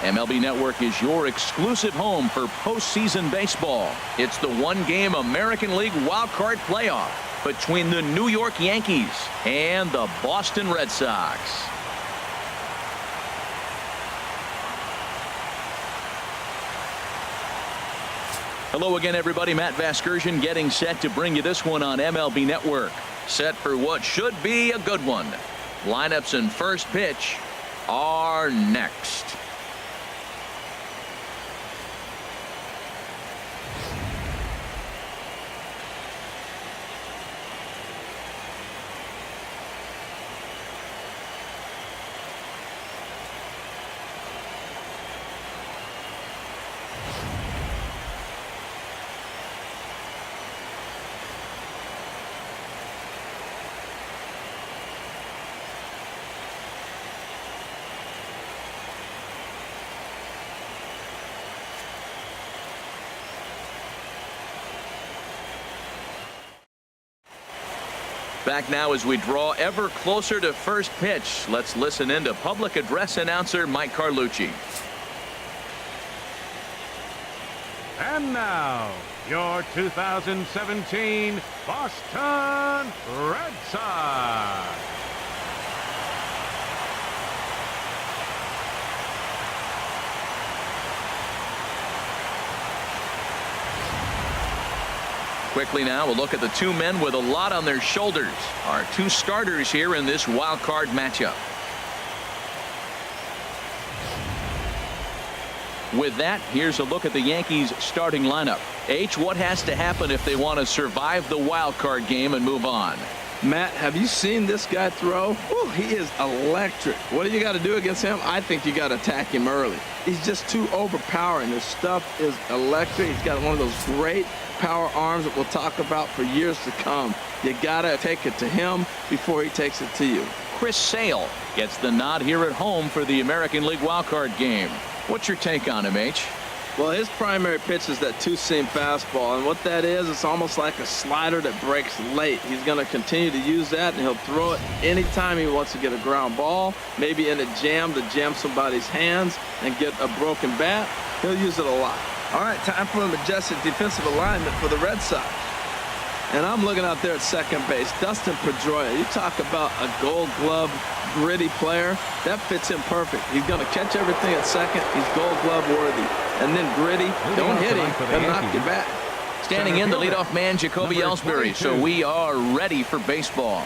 MLB Network is your exclusive home for postseason baseball. It's the one-game American League wildcard playoff between the New York Yankees and the Boston Red Sox. Hello again, everybody. Matt Vasgersian getting set to bring you this one on MLB Network. Set for what should be a good one. Lineups and first pitch are next. Back now as we draw ever closer to first pitch. Let's listen in to public address announcer Mike Carlucci. And now, your 2017 Boston Red Sox. Quickly now, we'll look at the two men with a lot on their shoulders. Our two starters here in this wild card matchup. With that, here's a look at the Yankees starting lineup. H, what has to happen if they want to survive the wild card game and move on? Matt, have you seen this guy throw? Whew, he is electric. What do you got to do against him? I think you got to attack him early. He's just too overpowering. His stuff is electric. He's got one of those great power arms that we'll talk about for years to come. You got to take it to him before he takes it to you. Chris Sale gets the nod here at home for the American League wildcard game. What's your take on him, H? Well, his primary pitch is that two-seam fastball, and what that is, it's almost like a slider that breaks late. He's going to continue to use that, and he'll throw it anytime he wants to get a ground ball, maybe in a jam to jam somebody's hands and get a broken bat. He'll use it a lot. All right, time for a majestic defensive alignment for the Red Sox. And I'm looking out there at second base. Dustin Pedroia, you talk about a gold glove, gritty player. That fits him perfect. He's going to catch everything at second. He's gold glove worthy. And then gritty, don't hit him, he'll knock you back. Standing in, the leadoff man, Jacoby ELLSBURY. So we are ready for baseball.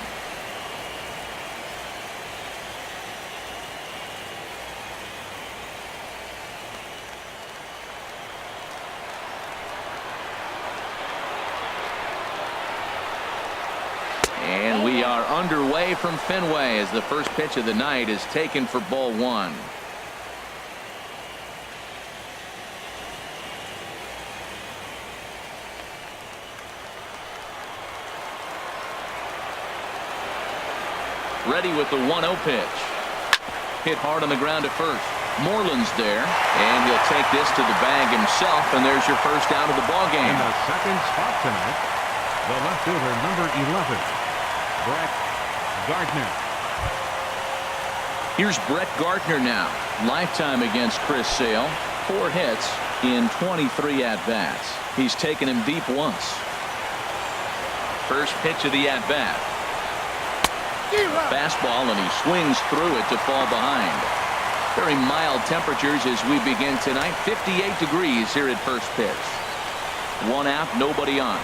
And we are underway from Fenway as the first pitch of the night is taken for ball one. Ready with the 1-0 pitch. Hit hard on the ground at first. Moreland's there, and he'll take this to the bag himself, and there's your first out of the ball game. In the second spot tonight, the left fielder, number 11, Brett Gardner. Here's Brett Gardner now. Lifetime against Chris Sale. 4 hits in 23 at-bats. He's taken him deep once. First pitch of the at-bat. Fastball, and he swings through it to fall behind. Very mild temperatures as we begin tonight. 58 degrees here at first pitch. 1 out, nobody on.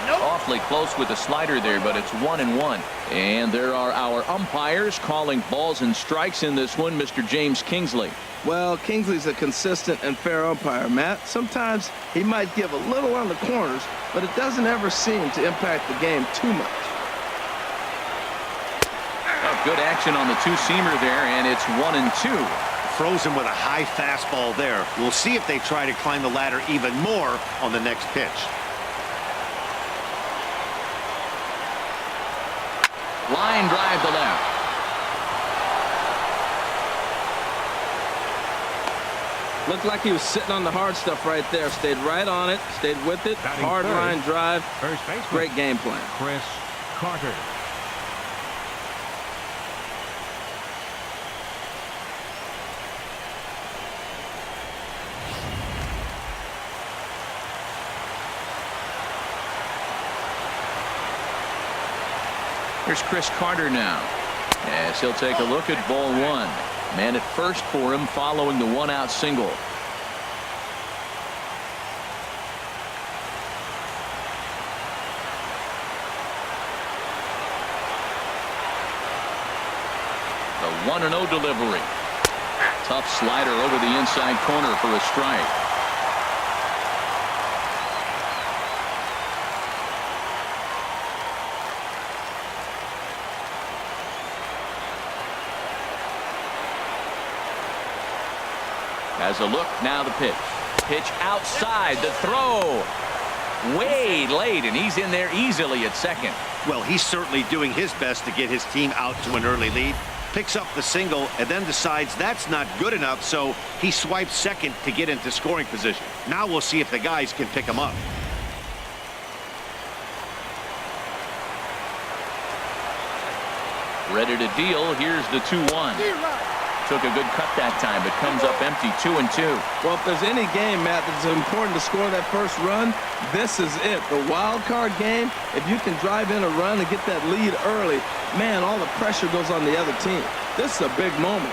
Awfully close with the slider there, but it's 1-1. And there are our umpires calling balls and strikes in this one. Mr. James Kingsley. Well, Kingsley's a consistent and fair umpire, Matt. Sometimes he might give a little on the corners, but it doesn't ever seem to impact the game too much. Oh, good action on the two-seamer there, and it's 1-2. Froze him with a high fastball there. We'll see if they try to climb the ladder even more on the next pitch. Line drive to left. Looked like he was sitting on the hard stuff right there. Stayed right on it. Stayed with it. Batting Hard third, line drive. First baseman, Great game plan. Chris Carter. Here's Chris Carter now, as he'll take a look at ball one. Man at first for him following the one-out single. The 1-0 delivery. Tough slider over the inside corner for a strike. Has a look, now the pitch. Pitch outside, the throw. Way late, and he's in there easily at second. Well, he's certainly doing his best to get his team out to an early lead. Picks up the single and then decides that's not good enough, so he swipes second to get into scoring position. Now we'll see if the guys can pick him up. Ready to deal. Here's the 2-1. Took a good cut that time, but comes up empty. 2-2. Well, if there's any game, Matt, that's important to score that first run, this is it. The wild card game, if you can drive in a run and get that lead early, man, all the pressure goes on the other team. This is a big moment.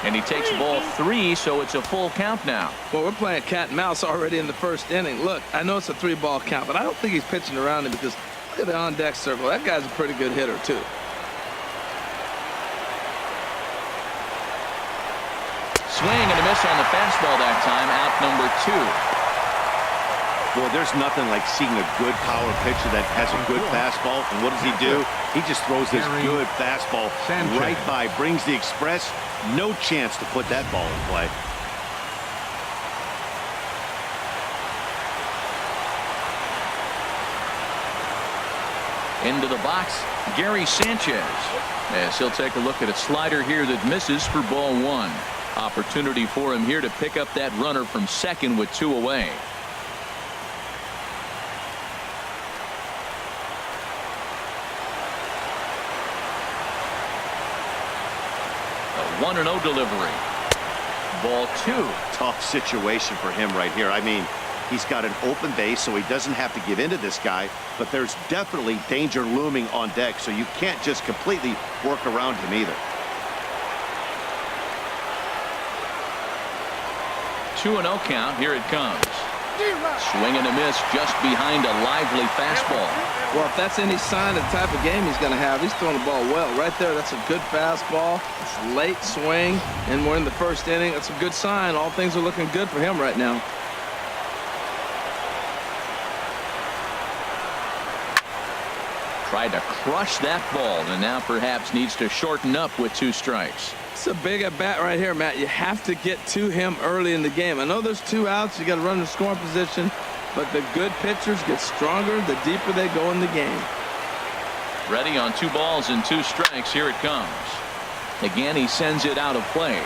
And he takes ball 3, so it's a full count now. Well, we're playing cat and mouse already in the first inning. Look, I know it's a 3-ball count, but I don't think he's pitching around him because look at the on-deck circle. That guy's a pretty good hitter, too. Swing and a miss on the fastball that time. Out number 2. Boy, there's nothing like seeing a good power pitcher that has a good fastball. And what does he do? He just throws this good fastball right by, brings the express. No chance to put that ball in play. Into the box, Gary Sanchez, as he'll take a look at a slider here that misses for ball 1. Opportunity for him here to pick up that runner from second with 2 away. A 1-0 delivery. Ball 2. Tough situation for him right here. I mean, he's got an open base, so he doesn't have to give in to this guy, but there's definitely danger looming on deck, so you can't just completely work around him either. 2-0 count. Here it comes. Swing and a miss just behind a lively fastball. Well, if that's any sign of the type of game he's going to have, he's throwing the ball well. Right there, that's a good fastball. It's late swing, and we're in the first inning. That's a good sign. All things are looking good for him right now. Tried to crush that ball, and now perhaps needs to shorten up with 2 strikes. It's a big at bat right here, Matt. You have to get to him early in the game. I know there's 2 outs. You got to run in scoring position, but the good pitchers get stronger the deeper they go in the game. Ready on 2 balls and 2 strikes. Here it comes. Again, he sends it out of play.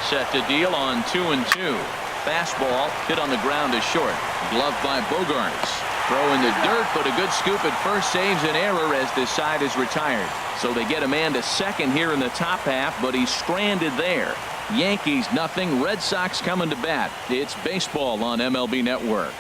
Set to deal on 2-2. Fastball hit on the ground is short. Gloved by Bogarts. Throw in the dirt, but a good scoop at first saves an error as this side is retired. So they get a man to second here in the top half, but he's stranded there. Yankees nothing. Red Sox coming to bat. It's baseball on MLB Network.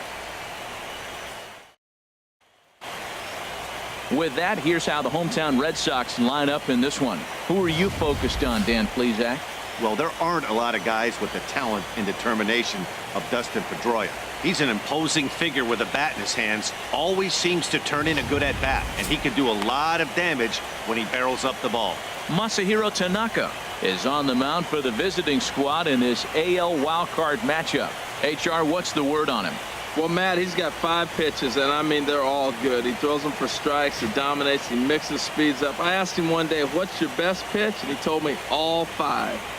With that, here's how the hometown Red Sox line up in this one. Who are you focused on, Dan Plesac? Well, there aren't a lot of guys with the talent and determination of Dustin Pedroia. He's an imposing figure with a bat in his hands, always seems to turn in a good at-bat, and he can do a lot of damage when he barrels up the ball. Masahiro Tanaka is on the mound for the visiting squad in this AL wildcard matchup. HR, what's the word on him? Well, Matt, he's got 5 pitches, and I mean, they're all good. He throws them for strikes, he dominates, he mixes speeds up. I asked him one day, what's your best pitch? And he told me all 5.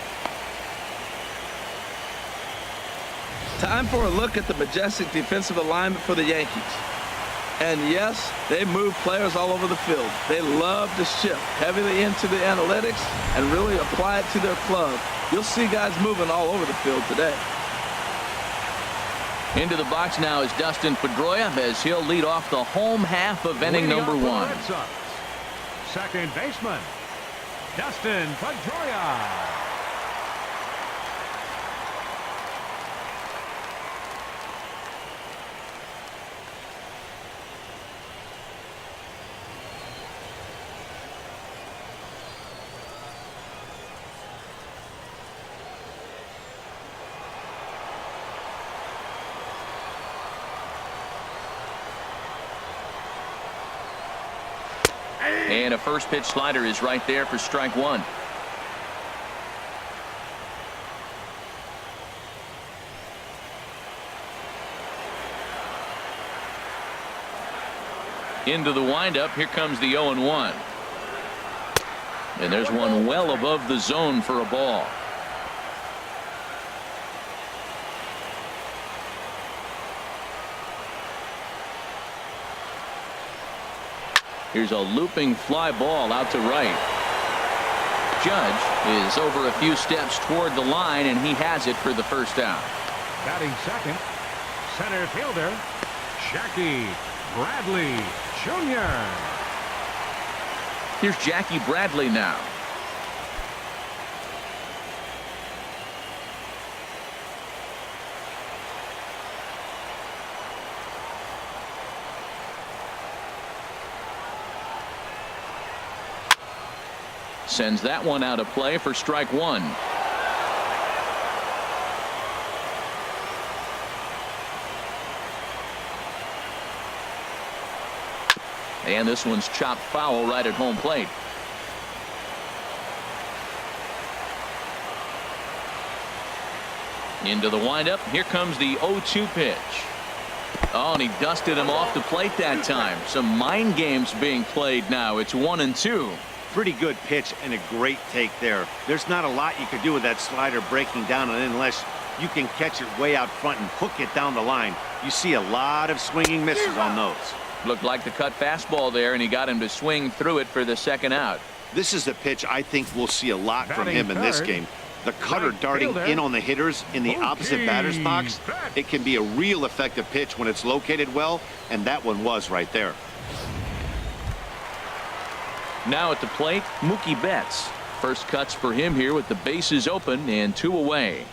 Time for a look at the majestic defensive alignment for the Yankees. And yes, they move players all over the field. They love to shift heavily into the analytics and really apply it to their club. You'll see guys moving all over the field today. Into the box now is Dustin Pedroia as he'll lead off the home half of inning number 1. Second baseman, Dustin Pedroia. And a first pitch slider is right there for strike one. Into the windup. Here comes the 0-1. And there's one well above the zone for a ball. Here's a looping fly ball out to right. Judge is over a few steps toward the line, and he has it for the first out. Batting second, center fielder, Jackie Bradley Jr. Here's Jackie Bradley now. Sends that one out of play for strike one. And this one's chopped foul right at home plate. Into the windup. Here comes the 0-2 pitch. Oh, and he dusted him off the plate that time. Some mind games being played now. It's 1-2. Pretty good pitch and a great take there. There's not a lot you could do with that slider breaking down unless you can catch it way out front and hook it down the line. You see a lot of swinging misses on those. Looked like the cut fastball there, and he got him to swing through it for the second out. This is a pitch I think we'll see a lot from him in this game. The cutter darting in on the hitters in the opposite batter's box. It can be a real effective pitch when it's located well, and that one was right there. Now at the plate, Mookie Betts. First cuts for him here with the bases open and 2 away.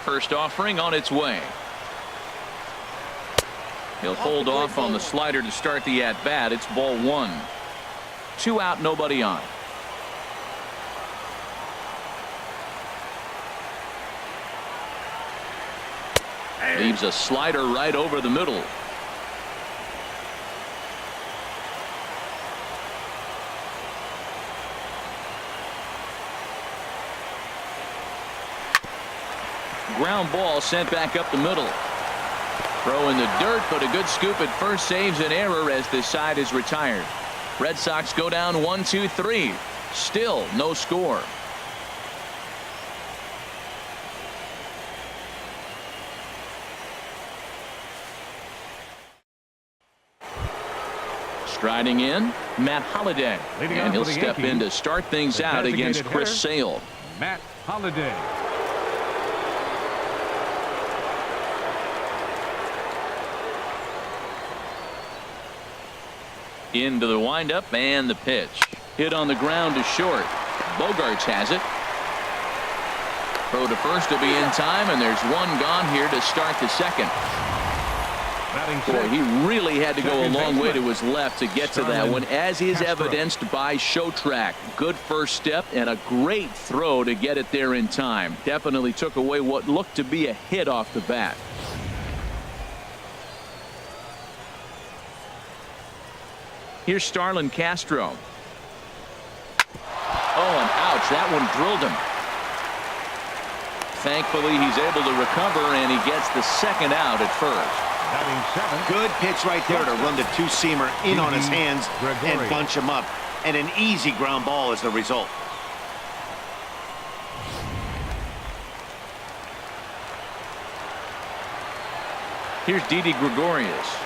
First offering on its way. He'll hold off on the slider to start the at-bat. It's ball one. 2 out, nobody on. Leaves a slider right over the middle. Ground ball sent back up the middle. Throw in the dirt, but a good scoop at first saves an error as this side is retired. Red Sox go down 1-2-3. Still no score. Striding in, Matt Holliday. And he'll step in to start things out against Chris Sale. Matt Holliday. Into the windup and the pitch. Hit on the ground to short. Bogarts has it. Throw to first to be in time, and there's one gone here to start the second. Boy, he really had to go a long way to his left to get to that one, as is evidenced by Showtrack. Good first step and a great throw to get it there in time. Definitely took away what looked to be a hit off the bat. Here's Starlin Castro. Oh, and ouch, that one drilled him. Thankfully, he's able to recover, and he gets the second out at first. Good pitch right there to run the two-seamer in on his hands and bunch him up. And an easy ground ball as the result. Here's Didi Gregorius.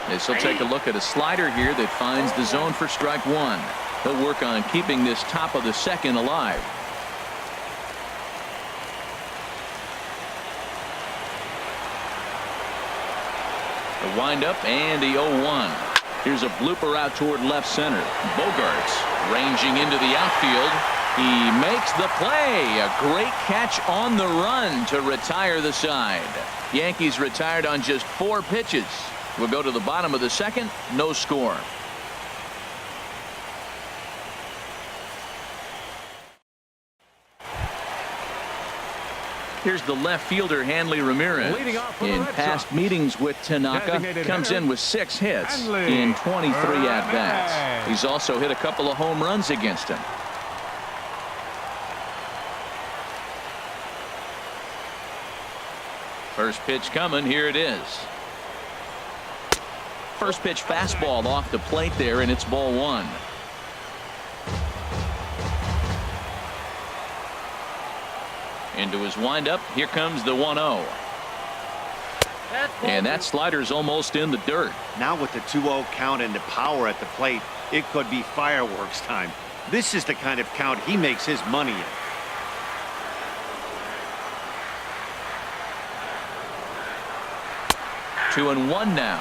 As he'll take a look at a slider here that finds the zone for strike one. He'll work on keeping this top of the second alive. The windup and the 0-1. Here's a blooper out toward left center. Bogarts ranging into the outfield. He makes the play. A great catch on the run to retire the side. Yankees retired on just 4 pitches. We'll go to the bottom of the second. No score. Here's the left fielder, Hanley Ramirez. In past meetings with Tanaka, comes in with 6 hits in 23 at-bats. He's also hit a couple of home runs against him. First pitch coming. Here it is. First pitch fastball off the plate there, and it's ball 1. Into his windup. Here comes the 1-0. And that slider's almost in the dirt. Now with the 2-0 count and the power at the plate, it could be fireworks time. This is the kind of count he makes his money in. 2-1 now.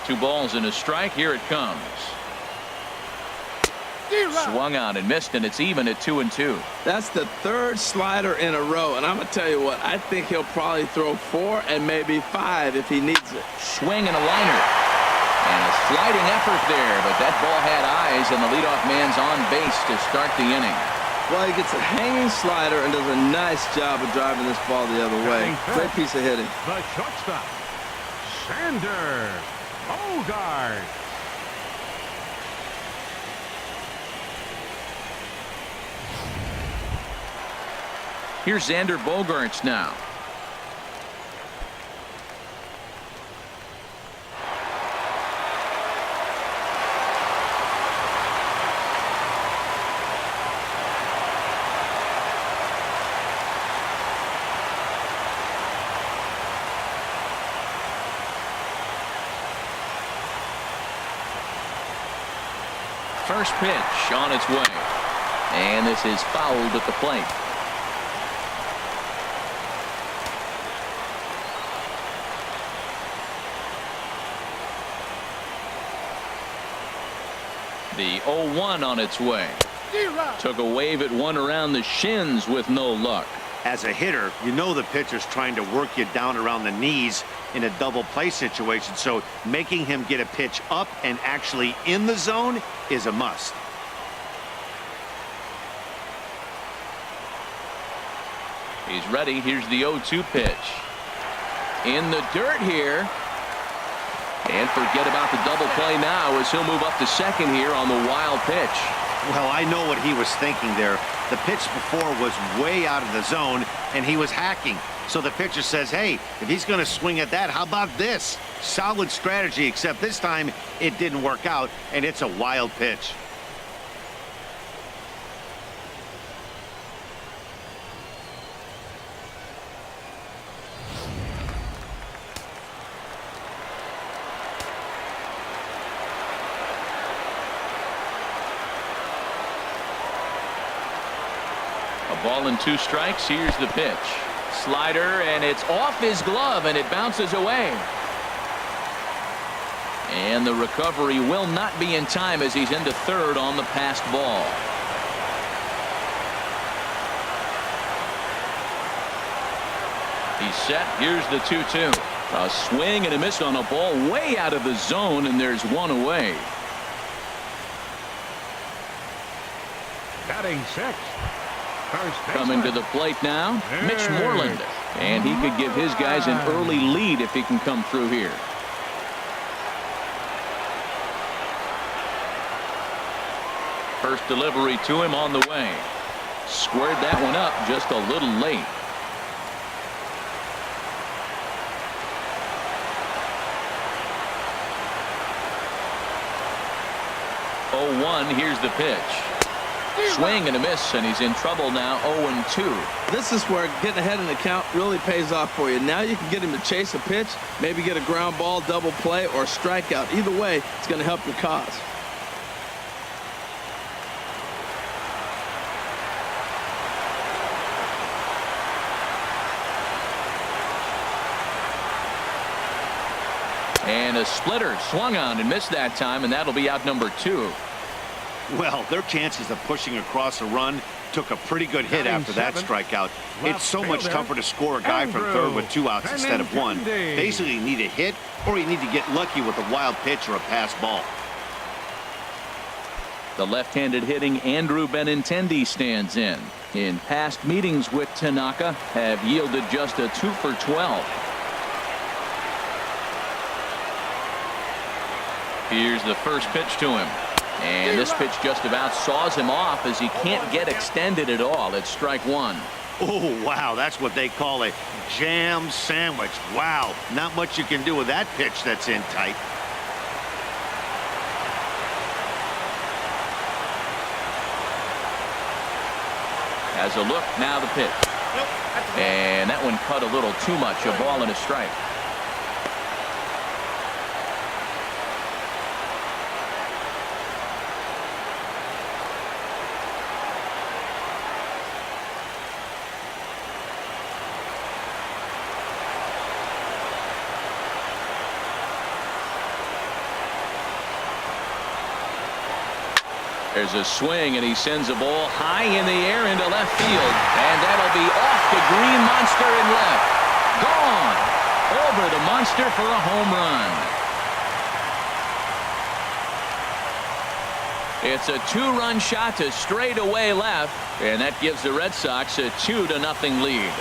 Two balls and a strike. Here it comes. Swung on and missed, and it's even at 2-2. That's the 3rd slider in a row, and I'm gonna tell you what, I think he'll probably throw 4 and maybe 5 if he needs it. Swing and a liner, and a sliding effort there, but that ball had eyes, and the leadoff man's on base to start the inning. Well, he gets a hanging slider and does a nice job of driving this ball the other way. Great piece of hitting. The shortstop, Xander Bogart. Here's Xander Bogaerts now. First pitch on its way, and this is fouled at the plate. The 0-1 on its way. Took a wave at one around the shins with no luck. As a hitter, you know the pitcher's trying to work you down around the knees in a double play situation, so making him get a pitch up and actually in the zone is a must. He's ready. Here's the 0-2 pitch. In the dirt here. And forget about the double play now as he'll move up to second here on the wild pitch. Well, I know what he was thinking there. The pitch before was way out of the zone, and he was hacking. So the pitcher says, hey, if he's going to swing at that, how about this? Solid strategy, except this time it didn't work out, and it's a wild pitch. Ball and 2 strikes. Here's the pitch. Slider, and it's off his glove, and it bounces away. And the recovery will not be in time as he's into third on the passed ball. He's set. Here's the 2-2. A swing and a miss on a ball way out of the zone, and there's one away. Batting 6th. Coming to the plate now, Mitch Moreland. And he could give his guys an early lead if he can come through here. First delivery to him on the way. Squared that one up just a little late. Oh, 1, here's the pitch. Swing and a miss, and he's in trouble now. 0-2. This is where getting ahead in the count really pays off for you. Now you can get him to chase a pitch, maybe get a ground ball, double play, or a strikeout. Either way, it's going to help your cause. And a splitter swung on and missed that time, and that'll be out number 2. Well, their chances of pushing across a run took a pretty good hit after that strikeout. It's so much tougher to score a guy from third with 2 outs instead of 1. Basically, you need a hit or you need to get lucky with a wild pitch or a pass ball. The left-handed hitting Andrew Benintendi stands in. In past meetings with Tanaka have yielded just a 2 for 12. Here's the first pitch to him. And this pitch just about saws him off as he can't get extended at all. It's strike 1. Oh, wow, that's what they call a jam sandwich. Wow, not much you can do with that pitch that's in tight. Has a look, now the pitch. And that one cut a little too much, a ball and a strike. There's a swing, and he sends a ball high in the air into left field. And that'll be off the green monster in left. Gone. Over the monster for a home run. It's a 2-run shot to straightaway left, and that gives the Red Sox a 2-0 lead.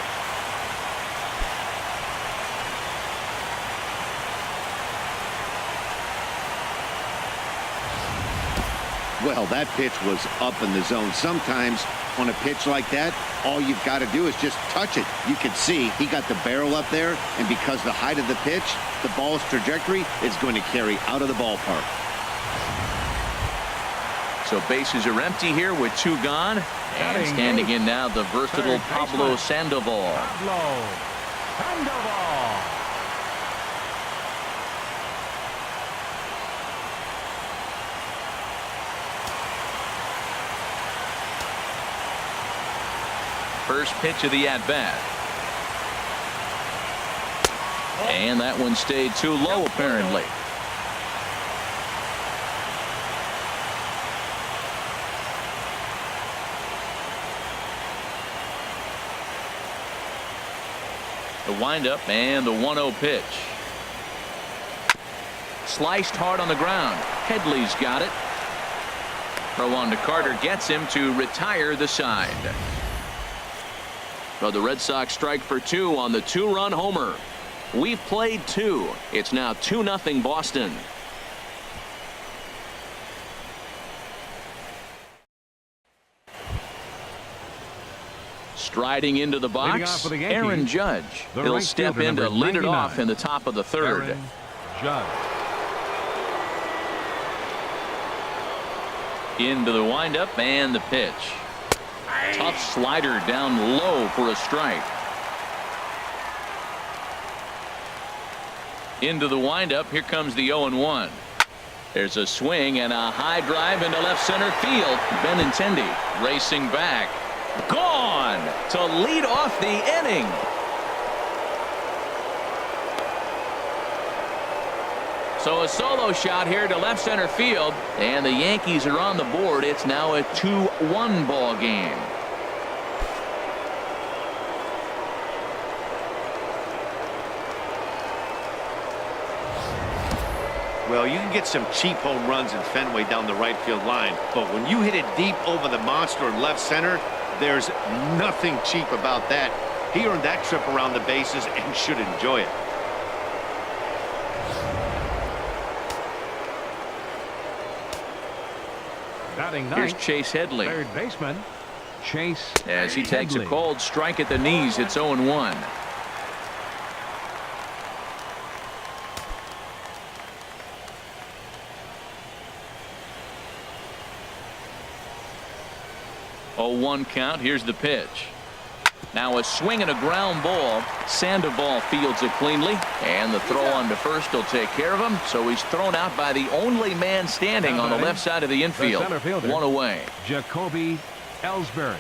Well, that pitch was up in the zone. Sometimes on a pitch like that, all you've got to do is just touch it. You can see he got the barrel up there, and because the height of the pitch, the ball's trajectory is going to carry out of the ballpark. So bases are empty here with 2 gone. And standing in now, the versatile Pablo Sandoval. First pitch of the at-bat. And that one stayed too low, apparently. The windup and the 1-0 pitch. Sliced hard on the ground. Headley's got it. Throw on to Carter gets him to retire the side. So the Red Sox strike for 2 on the 2-run homer. We've played 2. It's now 2-0 Boston. Striding into the box, Aaron Judge. He'll step in to lead it off in the top of the 3rd. Aaron Judge. Into the windup and the pitch. Tough slider down low for a strike. Into the windup. Here comes the 0-1. There's a swing and a high drive into left center field. Benintendi racing back. Gone to lead off the inning. So a solo shot here to left center field, and the Yankees are on the board. It's now a 2-1 ball game. Well, you can get some cheap home runs in Fenway down the right field line, but when you hit it deep over the monster in left center, there's nothing cheap about that. He earned that trip around the bases and should enjoy it. Batting Here's ninth, Chase Headley. third baseman, Chase As he takes Headley. a cold strike at the knees, it's 0-1. Oh, 1 count. Here's the pitch. Now a swing and a ground ball. Sandoval fields it cleanly, and the throw on to first will take care of him. So he's thrown out by the only man standing on the left side of the infield. center fielder, 1 away. JACOBY ELLSBURY.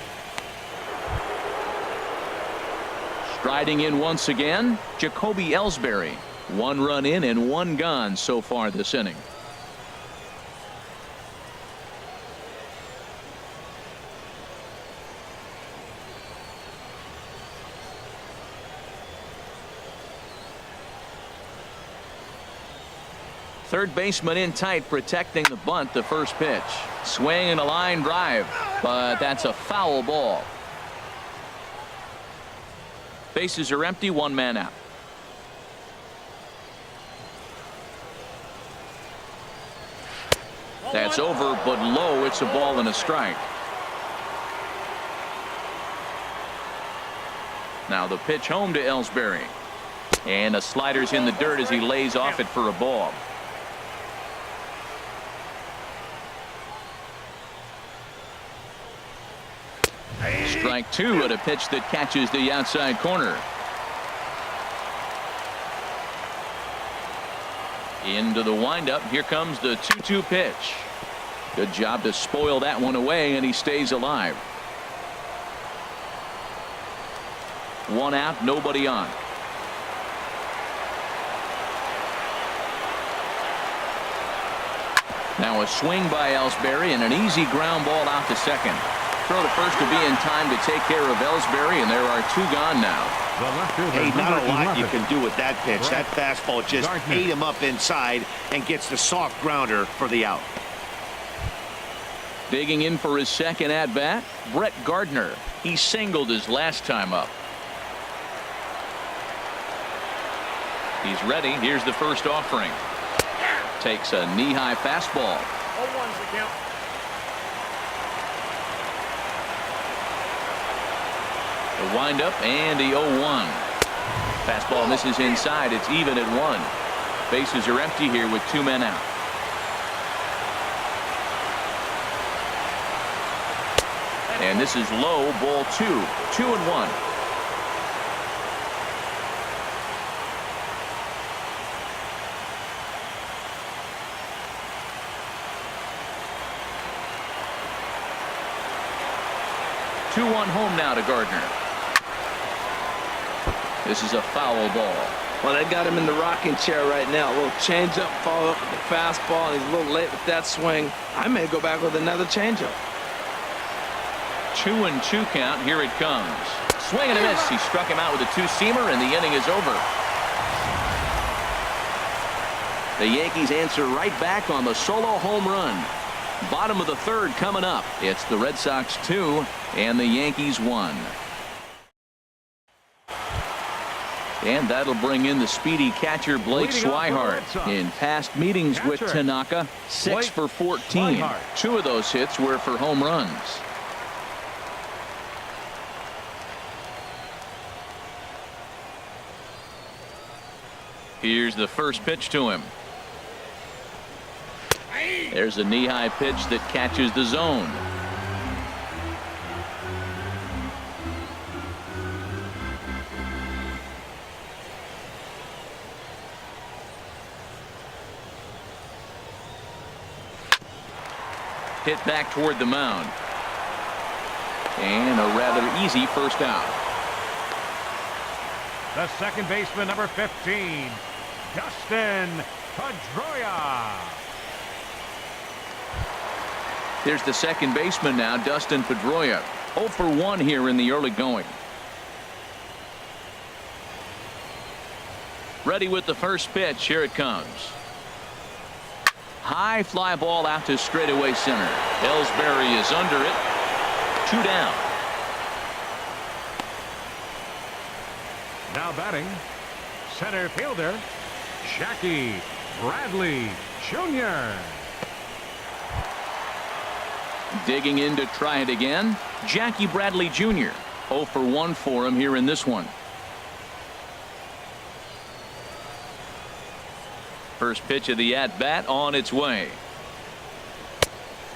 Striding in once again, JACOBY ELLSBURY. 1 run in and 1 gone so far this inning. Third baseman in tight, protecting the bunt. The first pitch. Swing and a line drive, but that's a foul ball. Bases are empty, one man out. That's over, but low. It's a ball and a strike. Now the pitch home to Ellsbury. And a slider's in the dirt as he lays off it for a ball. Strike two at a pitch that catches the outside corner. Into the windup. Here comes the 2-2 pitch. Good job to spoil that one away, and he stays alive. One out, nobody on. Now a swing by Ellsbury and an easy ground ball out to second. Throw to first to be in time to take care of Ellsbury, and there are two gone now. Hey, not a lot you can do with that pitch. That fastball just ate him up inside and gets the soft grounder for the out. Digging in for his second at bat, Brett Gardner. He singled his last time up. He's ready. Here's the first offering. Takes a knee-high fastball. 0-1's the count. The windup and the 0-1. Fastball misses inside. It's even at 1. Bases are empty here with two men out. And this is low, ball 2. 2-1. Two-one home now to Gardner. This is a foul ball. Well, they got him in the rocking chair right now. A little changeup, follow up with the fastball, and he's a little late with that swing. I may go back with another changeup. 2-2 count. Here it comes. Swing and a miss. He struck him out with a two-seamer, and the inning is over. The Yankees answer right back on the solo home run. Bottom of the third coming up. It's the Red Sox 2 and the Yankees 1. And that'll bring in the speedy catcher Blake SWIHART. In past meetings with Tanaka, 6 for 14. 2 of those hits were for home runs. Here's the first pitch to him. There's a knee-high pitch that catches the zone. Hit back toward the mound. And a rather easy first out. The second baseman, number 15, DUSTIN PEDROIA. There's the second baseman now, DUSTIN PEDROIA. 0 for 1 here in the early going. Ready with the first pitch. Here it comes. High fly ball out to straightaway center. Ellsbury is under it. 2 down. Now batting, center fielder, Jackie Bradley Jr. Digging in to try it again, Jackie Bradley Jr. 0 for 1 for him here in this one. First pitch of the at-bat on its way.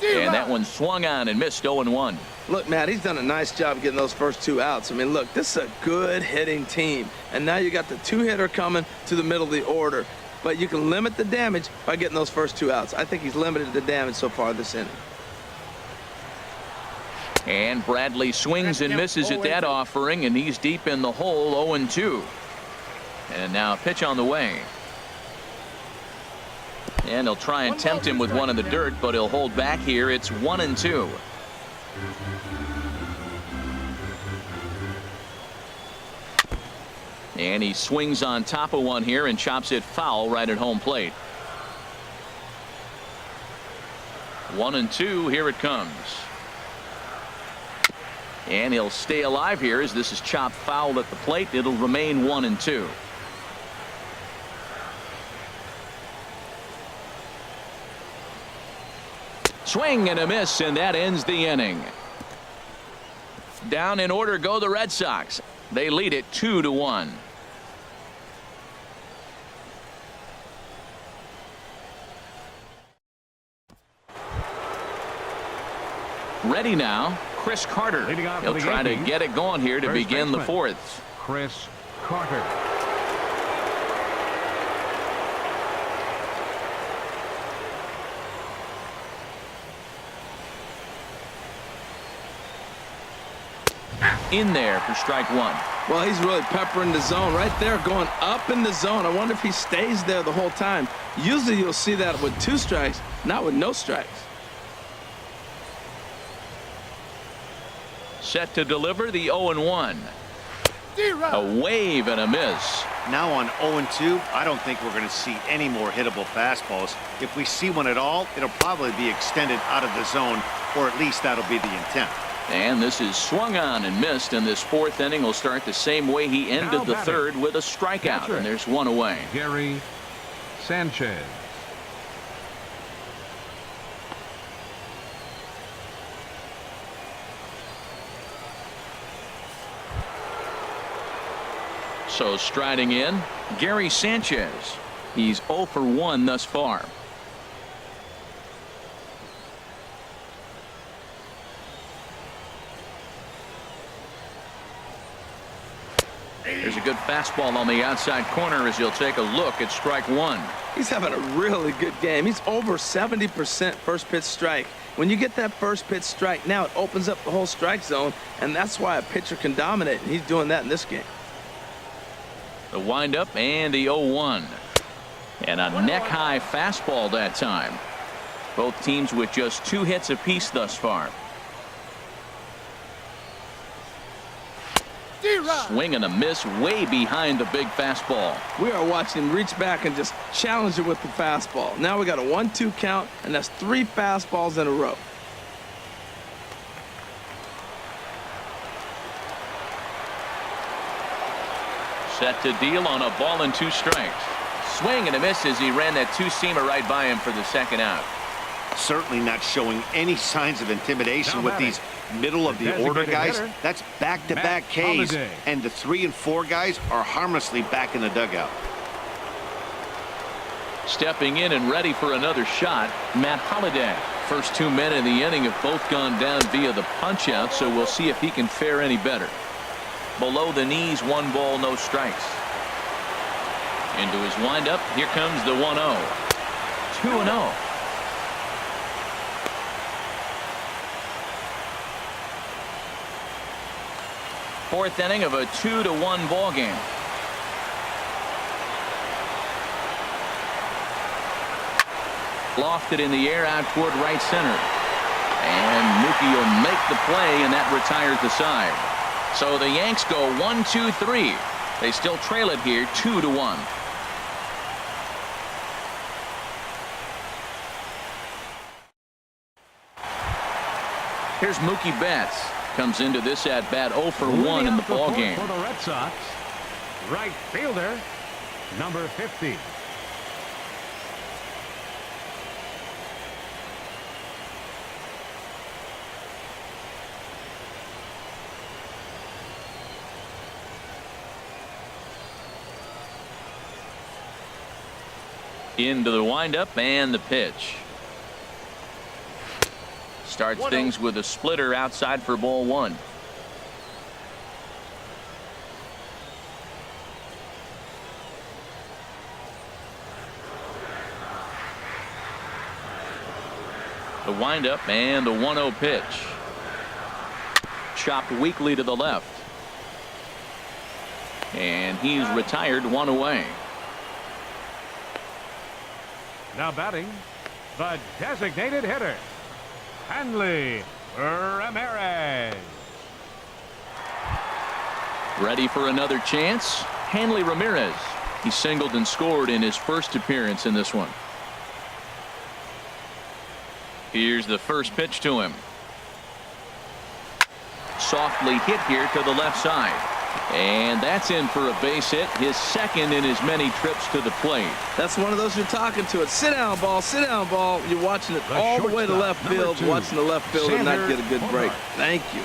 And that one swung on and missed. 0-1. Look, Matt, he's done a nice job getting those first 2 outs. I mean, look, this is a good hitting team. And now you got the 2-hitter coming to the middle of the order. But you can limit the damage by getting those first 2 outs. I think he's limited the damage so far this inning. And Bradley swings and misses at that offering, and he's deep in the hole. 0-2. And now a pitch on the way. And he'll try and tempt him with one in the dirt, but he'll hold back here. It's 1-2. And he swings on top of one here and chops it foul right at home plate. 1-2. Here it comes. And he'll stay alive here as this is chopped foul at the plate. It'll remain 1-2. Swing and a miss, and that ends the inning. Down in order go the Red Sox. They lead it 2-1. Ready now, Chris Carter. He'll try to get it going here to begin the fourth. Chris Carter. In there for strike one. Well, he's really peppering the zone right there, going up in the zone. I wonder if he stays there the whole time. Usually you'll see that with 2 strikes, not with no strikes. Set to deliver the 0-1. A wave and a miss. Now on 0-2, I don't think we're going to see any more hittable fastballs. If we see one at all, it'll probably be extended out of the zone, or at least that'll be the intent. And this is swung on and missed, and this fourth inning will start the same way he ended the third, with a strikeout, and there's one away. Gary Sanchez. So striding in, Gary Sanchez. He's 0 for 1 thus far. There's a good fastball on the outside corner as he'll take a look at strike one. He's having a really good game. He's over 70% first pitch strike. When you get that first pitch strike, now it opens up the whole strike zone, and that's why a pitcher can dominate, and he's doing that in this game. The windup and the 0-1. And a neck-high fastball that time. Both teams with just 2 hits apiece thus far. Swing and a miss way behind the big fastball. We are watching him reach back and just challenge it with the fastball. Now we got a 1-2 count, and that's 3 fastballs in a row. Set to deal on a ball and 2 strikes. Swing and a miss as he ran that 2-seamer right by him for the second out. Certainly not showing any signs of intimidation with these middle of the order guys. That's back-to-back Ks, and the 3 and 4 guys are harmlessly back in the dugout. Stepping in and ready for another shot, Matt Holliday. First 2 men in the inning have both gone down via the punch-out, so we'll see if he can fare any better. Below the knees, 1 ball, no strikes. Into his windup, here comes the 1-0. 2-0. Fourth inning of a 2-1 ball game. Lofted in the air out toward right center. And Mookie will make the play, and that retires the side. So the Yanks go 1-2-3. They still trail it here 2-1. Here's Mookie Betts. Comes into this at bat 0 for 1 in the ball game. For the Red Sox, right fielder, number 50. Into the windup and the pitch. Starts things with a splitter outside for ball 1. The windup and the 1-0 pitch. Chopped weakly to the left. And he's retired, 1 away. Now batting, the designated hitter, Hanley Ramirez. Ready for another chance? Hanley Ramirez. He singled and scored in his first appearance in this one. Here's the first pitch to him. Softly hit here to the left side. And that's in for a base hit, his second in as many trips to the plate. That's one of those you're talking to. It's sit down ball, sit down ball. You're watching it all the way to left field, watching the left fielder not get a good break. Thank you.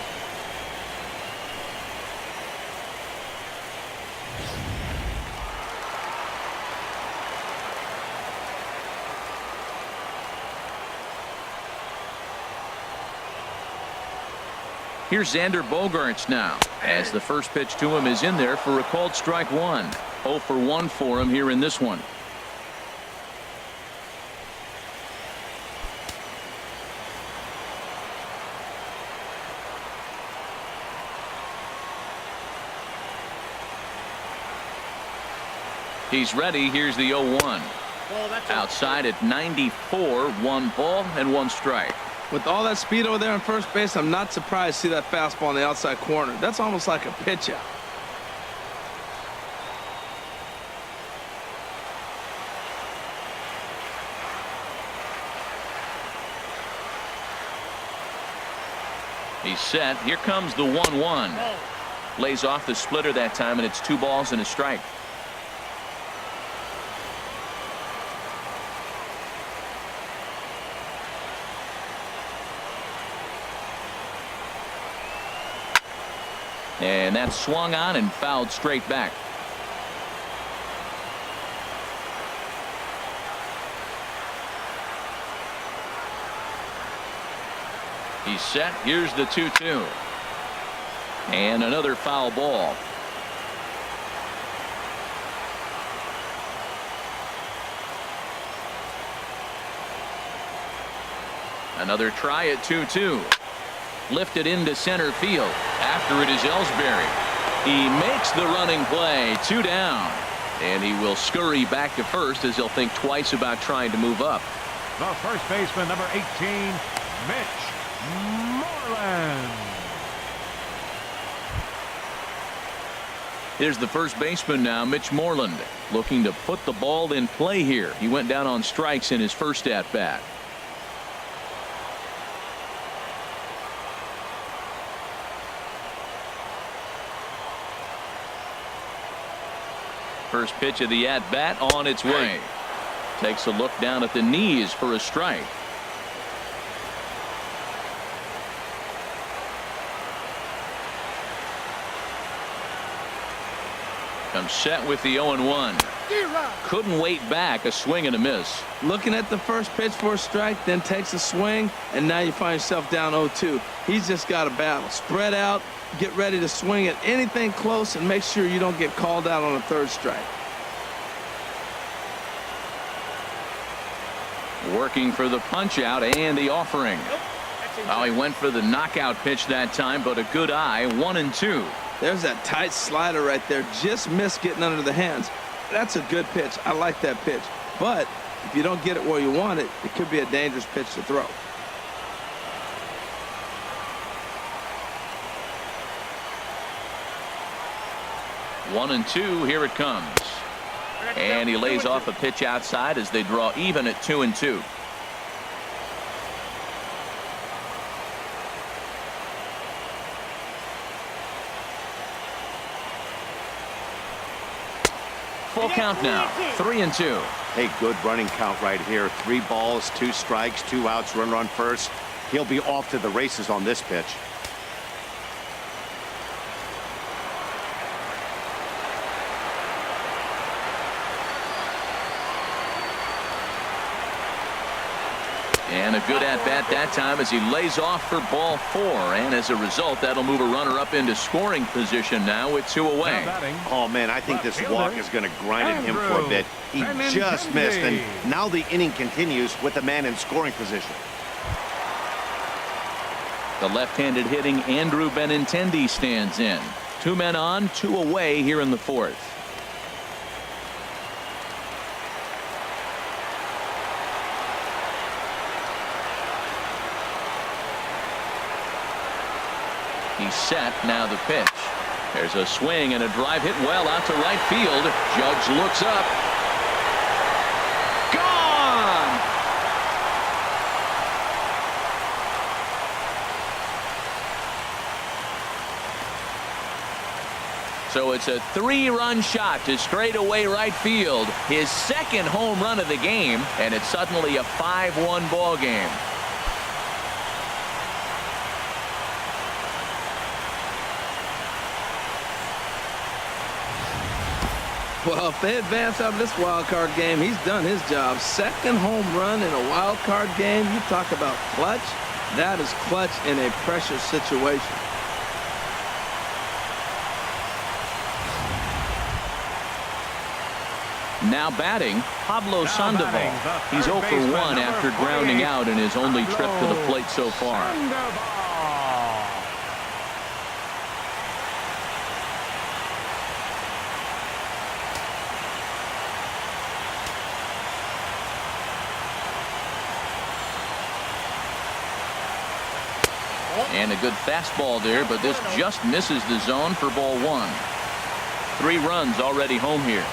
Here's Xander Bogaerts now, as the first pitch to him is in there for a called strike one. 0 for 1 for him here in this one. He's ready. Here's the 0-1. Outside at 94, 1 ball and 1 strike. With all that speed over there on first base, I'm not surprised to see that fastball on the outside corner. That's almost like a pitch out. He's set. Here comes the 1-1. Lays off the splitter that time, and it's 2 balls and a strike. And that's swung on and fouled straight back. He's set. Here's the 2-2. And another foul ball. Another try at 2-2. Lifted into center field. After it is Ellsbury. He makes the running play. 2 down. And he will scurry back to first as he'll think twice about trying to move up. The first baseman, number 18, Mitch Moreland. Here's the first baseman now, Mitch Moreland, looking to put the ball in play here. He went down on strikes in his first at bat. First pitch of the at bat on its way. Takes a look down at the knees for a strike. Comes set with the 0-1. Couldn't wait back. A swing and a miss. Looking at the first pitch for a strike, then takes a swing, and now you find yourself down 0-2. He's just got a battle. Spread out, get ready to swing at anything close, and make sure you don't get called out on a third strike. Working for the punch out and the offering. Oh, he went for the knockout pitch that time, but a good eye. 1-2. There's that tight slider right there. Just missed getting under the hands. That's a good pitch. I like that pitch. But if you don't get it where you want it, it could be a dangerous pitch to throw. One and two. Here it comes. And he lays off a pitch outside as they draw even at 2-2. Full count now. 3-2. Hey, good running count right here. 3 balls, 2 strikes, 2 outs, runner on first. He'll be off to the races on this pitch. And a good at-bat that time as he lays off for ball 4. And as a result, that'll move a runner up into scoring position now with 2 away. Oh, man, I think this walk is going to grind at him for a bit. He just missed, and now the inning continues with a man in scoring position. The left-handed hitting Andrew Benintendi stands in. 2 men on, 2 away here in the 4th. He's set. Now the pitch. There's a swing and a drive hit well out to right field. Judge looks up. Gone! So it's a 3-run shot to straightaway right field. His second home run of the game, and it's suddenly a 5-1 ball game. Well, if they advance out of this wild card game, he's done his job. Second home run in a wild card game. You talk about clutch. That is clutch in a pressure situation. Now batting, Pablo Sandoval. He's 0 for 1 after grounding out in his only trip to the plate so far. And a good fastball there, but this just misses the zone for ball 1. 3 runs already home here.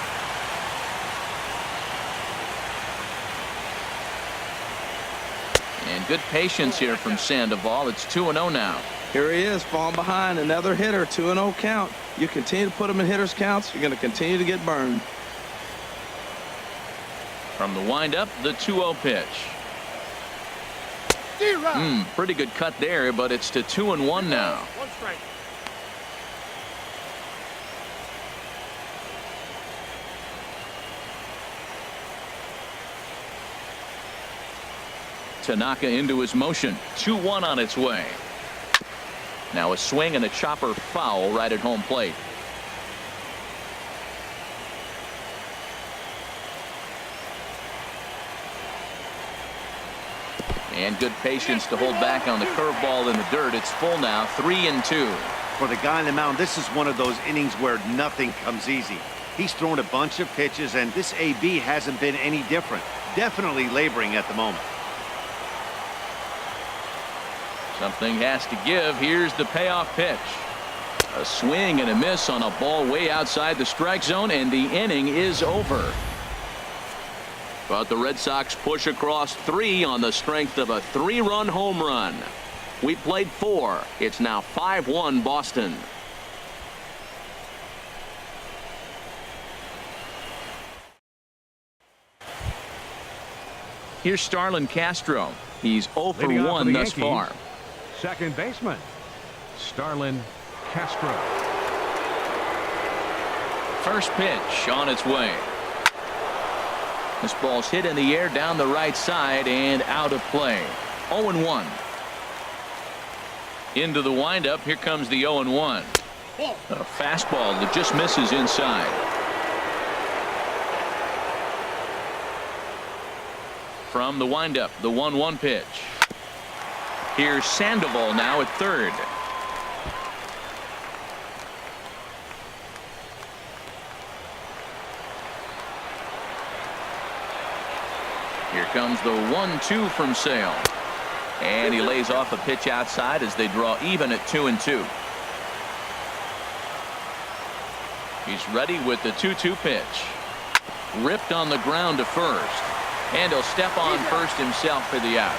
And good patience here from Sandoval. It's 2-0 now. Here he is, falling behind. Another hitter, 2-0 count. You continue to put him in hitters counts, you're going to continue to get burned. From the windup, the 2-0 pitch. Pretty good cut there, but it's to 2-1 now. 1 strike. Tanaka into his motion. 2-1 on its way. Now a swing and a chopper foul right at home plate. And good patience to hold back on the curveball in the dirt. It's full now, 3-2. For the guy on the mound, this is one of those innings where nothing comes easy. He's thrown a bunch of pitches, and this AB hasn't been any different. Definitely laboring at the moment. Something has to give. Here's the payoff pitch. A swing and a miss on a ball way outside the strike zone, and the inning is over. But the Red Sox push across 3 on the strength of a 3-run home run. We played 4. It's now 5-1 Boston. Here's Starlin Castro. He's 0 for 1 thus far. Second baseman, Starlin Castro. First pitch on its way. This ball's hit in the air down the right side and out of play. 0-1. Into the windup. Here comes the 0-1. A fastball that just misses inside. From the windup, the 1-1 pitch. Here's Sandoval now at third. Here comes the 1-2 from Sale. And he lays off a pitch outside as they draw even at 2-2. He's ready with the 2-2 pitch. Ripped on the ground to first. And he'll step on first himself for the out.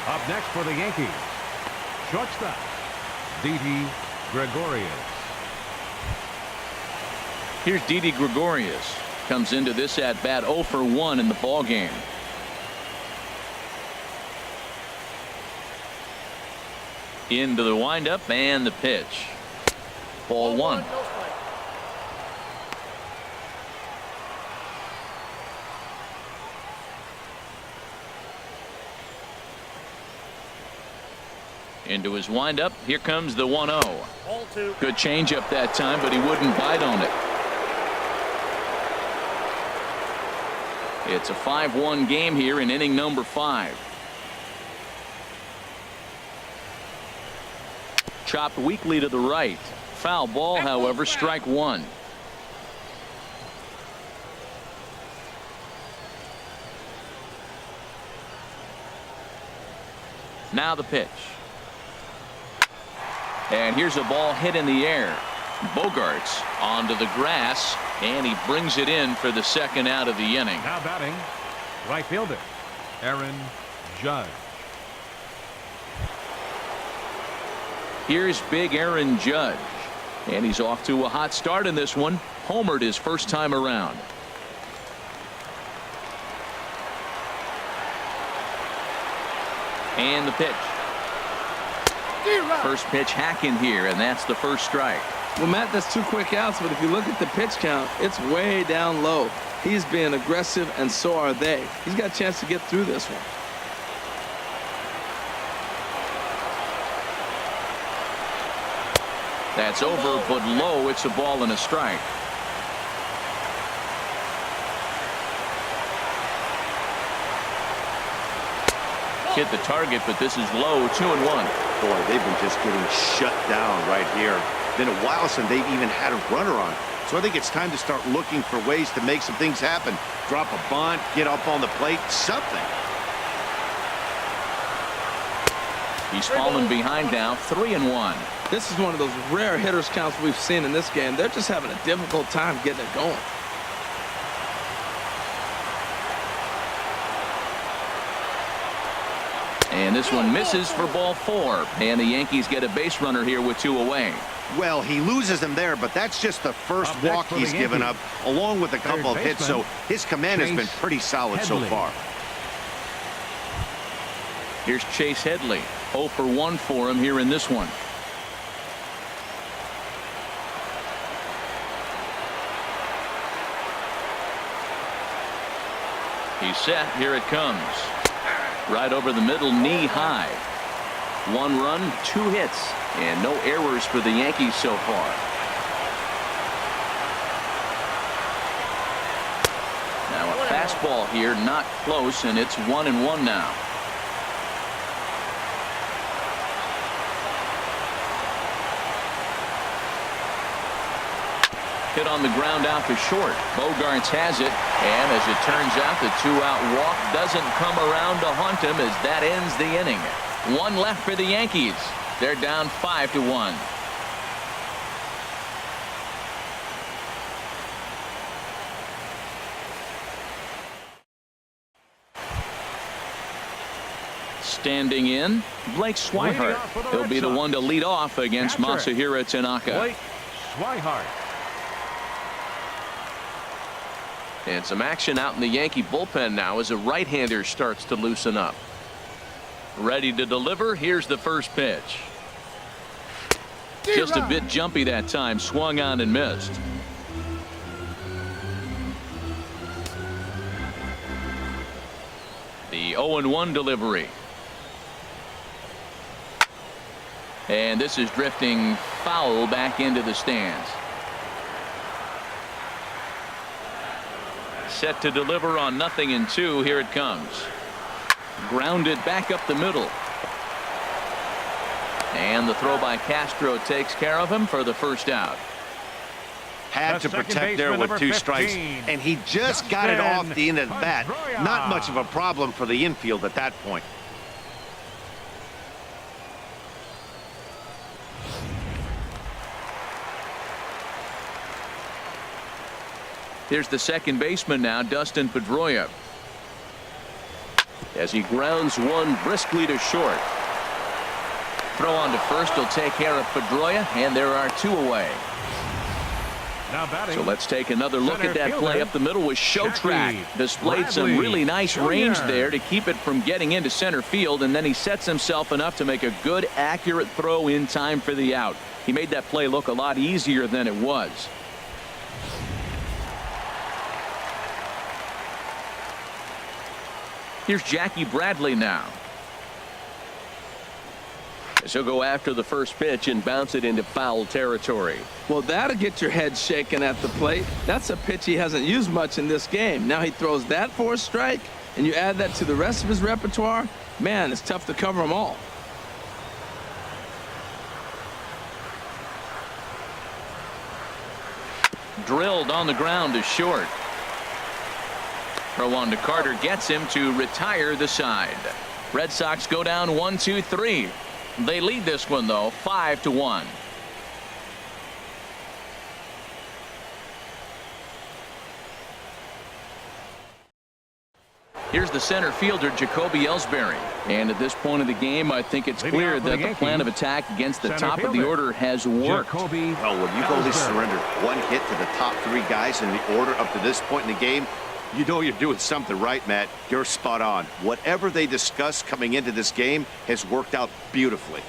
Up next for the Yankees, shortstop, Didi Gregorius. Here's Didi Gregorius. Comes into this at bat 0 for 1 in the ball game. Into the windup and the pitch. Ball 1. Into his windup. Here comes the 1-0. Good changeup that time, but he wouldn't bite on it. It's a 5-1 game here in inning number 5. Chopped weakly to the right. Foul ball, however, strike 1. Now the pitch. And here's a ball hit in the air. Bogarts onto the grass, and he brings it in for the second out of the inning. Now batting, right fielder, Aaron Judge. Here's big Aaron Judge. And he's off to a hot start in this one. Homered his first time around. And the pitch. First pitch hacking here, and that's the first strike. Well, Matt, that's 2 quick outs, but if you look at the pitch count, it's way down low. He's being aggressive, and so are they. He's got a chance to get through this one. That's over, but low. It's a ball and a strike. Hit the target, but this is low. 2-1. Boy, they've been just getting shut down right here. Been a while since they've even had a runner on. So I think it's time to start looking for ways to make some things happen. Drop a bunt, get up on the plate, something. He's fallen behind now. 3-1. This is one of those rare hitters counts we've seen in this game. They're just having a difficult time getting it going. And this one misses for ball 4. And the Yankees get a base runner here with 2 away. Well, he loses them there, but that's just the first walk he's given up, along with a couple of hits. So his command has been pretty solid so far. Here's Chase Headley. 0 for 1 for him here in this one. He's set. Here it comes. Right over the middle, knee high. 1 run, 2 hits, and no errors for the Yankees so far. Now a fastball here, not close, and it's 1-1 now. Hit on the ground out to short. Bogarts has it, and as it turns out, the 2-out walk doesn't come around to haunt him as that ends the inning. 1 left for the Yankees. They're down 5-1. Standing in, Blake SWIHART. He'll be the one to lead off against Masahiro Tanaka. Blake SWIHART. And some action out in the Yankee bullpen now as a right-hander starts to loosen up. Ready to deliver. Here's the first pitch. Just a bit jumpy that time. Swung on and missed. The 0-1 delivery. And this is drifting foul back into the stands. Set to deliver on 0-2. Here it comes. Grounded back up the middle. And the throw by Castro takes care of him for the first out. Had to protect there with 2 strikes, and he just got it off the end of the bat. Not much of a problem for the infield at that point. Here's the second baseman now, DUSTIN PEDROIA. As he grounds one briskly to short. Throw on to first will take care of Pedroia, and there are 2 away. Now batting. So let's take another look at that play up the middle with Showtrack. Displayed some really nice range there to keep it from getting into center field, and then he sets himself enough to make a good, accurate throw in time for the out. He made that play look a lot easier than it was. Here's Jackie Bradley now. As he'll go after the first pitch and bounce it into foul territory. Well, that'll get your head shaken at the plate. That's a pitch he hasn't used much in this game. Now he throws that for a strike, and you add that to the rest of his repertoire. Man, it's tough to cover them all. Drilled on the ground to short. Throw on to Carter gets him to retire the side. Red Sox go down 1-2-3. They lead this one though 5-1. Here's the center fielder, Jacoby Ellsbury. And at this point of the game, I think it's Leading clear off for that the the plan of Yankees, attack against the center top of the fielder, order has worked. Jacoby Well, when you only Ellsbury. surrendered one hit to the top 3 guys in the order up to this point in the game, you know you're doing something right, Matt. You're spot on. Whatever they discussed coming into this game has worked out beautifully.